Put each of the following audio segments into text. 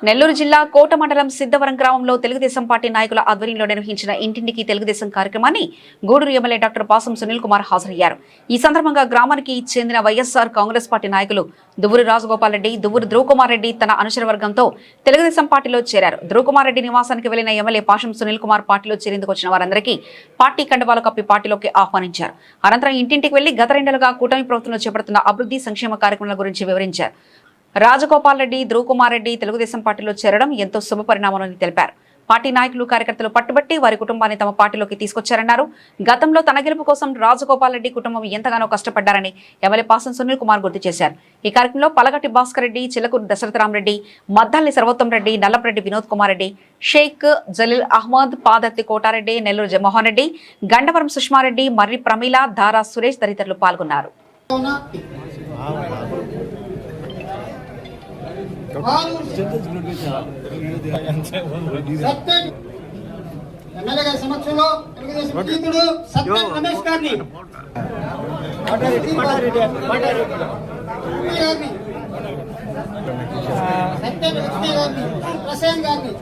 నెల్లూరు జిల్లా కోట మండలం సిద్ధవరం గ్రామంలో తెలుగుదేశం పార్టీ నాయకుల ఆధ్వర్యంలో నిర్వహించిన ఇంటింటికి తెలుగుదేశం కార్యక్రమాన్ని గూడూరు ఎమ్మెల్యే డాక్టర్ పాసం సునీల్ కుమార్ హాజరయ్యారు. ఈ సందర్భంగా గ్రామానికి చెందిన వైఎస్ఆర్ కాంగ్రెస్ పార్టీ నాయకులు దువ్వూరు రాజగోపాల్ రెడ్డి, దువ్వూరు ధ్రువకుమార్ రెడ్డి తన అనుచర వర్గంతో తెలుగుదేశం పార్టీలో చేరారు. ధ్రువకుమార్ రెడ్డి నివాసానికి వెళ్లిన ఎమ్మెల్యే పాసం సునీల్ కుమార్ పార్టీలో చేరేందుకు వచ్చిన వారందరికీ పార్టీ కండువాలు కప్పి పార్టీలోకి ఆహ్వానించారు. అనంతరం ఇంటింటికి వెళ్లి గత రెండేళ్లుగా కూటమి ప్రభుత్వంలో చేపడుతున్న అభివృద్ధి సంక్షేమ కార్యక్రమాల గురించి వివరించారు. రాజగోపాల్ రెడ్డి, ధ్రువకుమార్ రెడ్డి తెలుగుదేశం పార్టీలో చేరడం ఎంతో శుభ పరిణామమని తెలిపారు. పార్టీ నాయకులు, కార్యకర్తలు పట్టుబట్టి వారి కుటుంబాన్ని తమ పార్టీలోకి తీసుకొచ్చారన్నారు. గతంలో తన గెలుపు కోసం రాజగోపాల్ రెడ్డి కుటుంబం ఎంతగానో కష్టపడ్డారని ఎమ్మెల్యే పాసం సునీల్ కుమార్ గుర్తు చేశారు. ఈ కార్యక్రమంలో పలగటి భాస్కర్ రెడ్డి, చిలకూరు దశరథరామరెడ్డి, మద్దాలి సర్వోత్తం రెడ్డి, నల్లపరెడ్డి వినోద్ కుమార్ రెడ్డి, షేక్ జలీల్ అహ్మద్, పాదర్తి కోటారెడ్డి, నెల్లూరు జమోహన్ రెడ్డి, గండవరం సుష్మారెడ్డి, మర్రి ప్రమీల, దారా సురేష్ తదితరులు పాల్గొన్నారు. ఎమ్మెల్యే గారి సమక్షంలో తెలుగుదేశం గీతుడు సత్యం రమేష్ గారిని, సత్యం లక్ష్మి గారిని, ప్రశాంత్ గారిని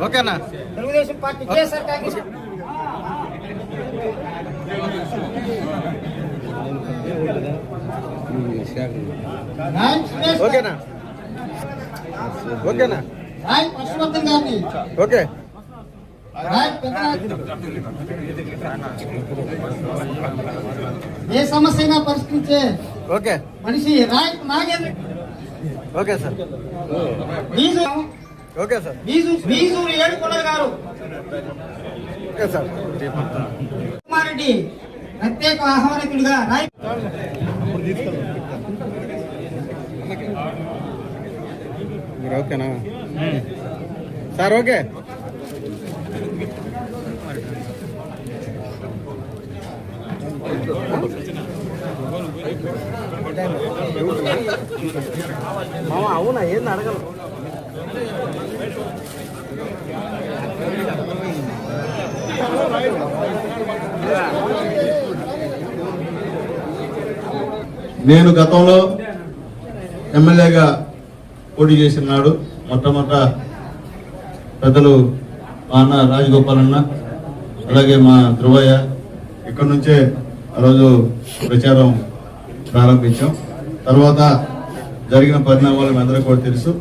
ఓకేనా తెలుగుదేశం పార్టీ కేసీఆర్ కాంగ్రెస్ ఓకేనా ఓకేనా రాయ్ పశువర్ధన్ గారిని ఓకే ఏ సమస్యగా పరిష్కరించే ఓకే మనిషి Rai Nagendra okay sir okay sir బీజూరు ఏడుకొండల గారు ఓకే సార్ కుమార్ రెడ్డి ప్రత్యేక ఆహ్వానితుడిగా రాయ్ ఓకేనా సార్ ఓకే మామ అవునా ఏంది అడగల నేను గతంలో ఎమ్మెల్యేగా పోటీ చేసినాడు. మొట్టమొదట పెద్దలు మా అన్న రాజగోపాల్ అన్న, అలాగే మా ధ్రువయ్య ఇక్కడ నుంచే ఆ రోజు ప్రచారం ప్రారంభించాం. తర్వాత జరిగిన పరిణామాలు మీ అందరికీ కూడా తెలుసు.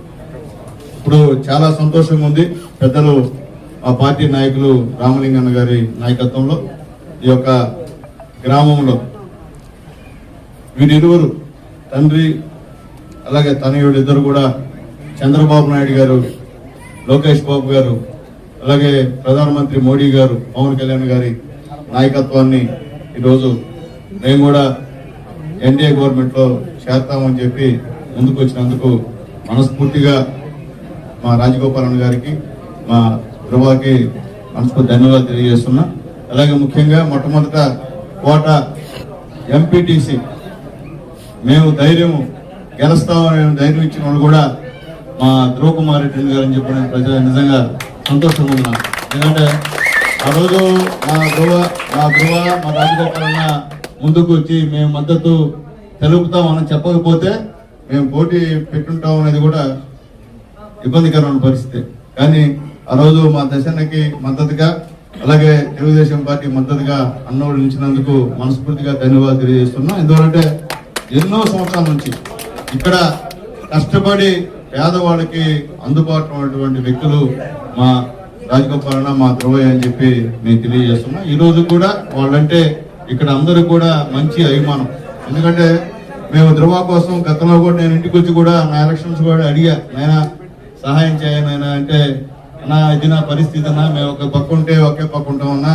ఇప్పుడు చాలా సంతోషంగా ఉంది. పెద్దలు ఆ పార్టీ నాయకులు రామలింగన్న గారి నాయకత్వంలో ఈ యొక్క గ్రామంలో వీరిరువురు తండ్రి అలాగే తనయుడు ఇద్దరు కూడా చంద్రబాబు నాయుడు గారు, లోకేష్ బాబు గారు, అలాగే ప్రధానమంత్రి మోడీ గారు, పవన్ కళ్యాణ్ గారి నాయకత్వాన్ని ఈరోజు మేము కూడా ఎన్డీఏ గవర్నమెంట్ లో చేస్తామని చెప్పి ముందుకు వచ్చినందుకు మనస్ఫూర్తిగా మా రాజగోపాలన్ గారికి, మా ధ్రువకి మనస్ఫూర్తి ధన్యవాదాలు తెలియజేస్తున్నా. అలాగే ముఖ్యంగా మొట్టమొదట కోట ఎంపీటీసీ మేము ధైర్యం గెలుస్తామని ధైర్యం ఇచ్చిన వాళ్ళు కూడా మా ధ్రువకుమార్ రెడ్డి గారు అని చెప్పిన ప్రజలు నిజంగా సంతోషంగా ఉన్నాం. ఎందుకంటే ఆ రోజు మా రాజగోపాలన్న ముందుకు వచ్చి మేము మద్దతు తెలుపుతామని చెప్పకపోతే మేము పోటీ పెట్టుంటాం అనేది కూడా ఇబ్బందికరమైన పరిస్థితి. కానీ ఆ రోజు మా దశన్నకి మద్దతుగా, అలాగే తెలుగుదేశం పార్టీ మద్దతుగా అన్నోడు నిలిచినందుకు మనస్ఫూర్తిగా ధన్యవాదాలు తెలియజేస్తున్నాం. ఎందుకంటే ఎన్నో సంవత్సరాల నుంచి ఇక్కడ కష్టపడి పేదవాళ్ళకి అందుబాటులో ఉన్నటువంటి వ్యక్తులు మా రాజగోపాలన్న, మా ధ్రువయ్య అని చెప్పి నేను తెలియజేస్తున్నా. ఈ రోజు కూడా వాళ్ళంటే ఇక్కడ అందరూ కూడా మంచి అభిమానం. ఎందుకంటే మేము ధ్రువ కోసం గతంలో కూడా నేను ఇంటికి వచ్చి కూడా నా ఎలక్షన్స్ కూడా అడిగా, నాయన సహాయం చేయనైనా అంటే, నా ఇది నా పరిస్థితి అన్నా, మేము ఒక పక్క ఉంటే ఒకే పక్క ఉంటామన్నా,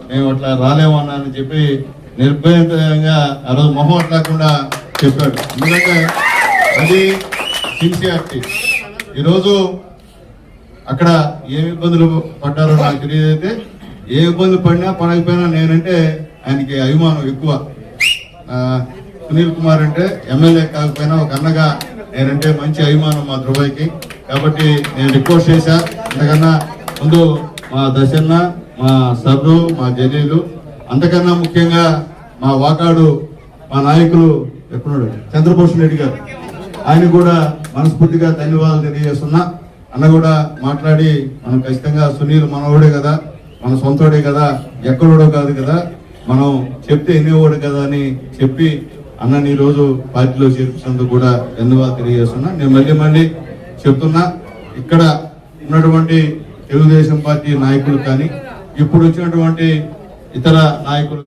మేము అట్లా రాలేమన్నా అని చెప్పి నిర్భయంగా ఆ రోజు మొహం అట్లాకుండా చెప్పాడు. ఎందుకంటే అది సిన్సియారిటీ. ఈరోజు అక్కడ ఏ ఇబ్బందులు పడ్డారో నాకు తెలియదైతే, ఏ ఇబ్బందులు పడినా పడకపోయినా నేనంటే ఆయనకి అభిమానం ఎక్కువ. సునీల్ కుమార్ అంటే ఎమ్మెల్యే కాకపోయినా ఒక అన్నగా నేనంటే మంచి అభిమానం మా ధ్రువయ్యకి. కాబట్టి నేను రిక్వెస్ట్ చేశా, అంతకన్నా ముందు మా దశన్న, మా సర్రు, మా జలీలు, అంతకన్నా ముఖ్యంగా మా వాకాడు మా నాయకులు ఎక్కడున్నాడు చంద్రభూషణ్ రెడ్డి గారు, ఆయన కూడా మనస్ఫూర్తిగా ధన్యవాదాలు తెలియజేస్తున్నా. అన్న కూడా మాట్లాడి మనం ఖచ్చితంగా సునీల్ మనోడే కదా, మన సొంతోడే కదా, ఎక్కడోడో కాదు కదా, మనం చెప్తే ఎన్నివాడు కదా అని చెప్పి అన్నని ఈ రోజు పార్టీలో చేర్చినందుకు కూడా ధన్యవాదాలు తెలియజేస్తున్నా. నేను మళ్ళీ చెప్తున్నా, ఇక్కడ ఉన్నటువంటి తెలుగుదేశం పార్టీ నాయకులు కానీ ఇప్పుడు వచ్చినటువంటి ఇతర నాయకులు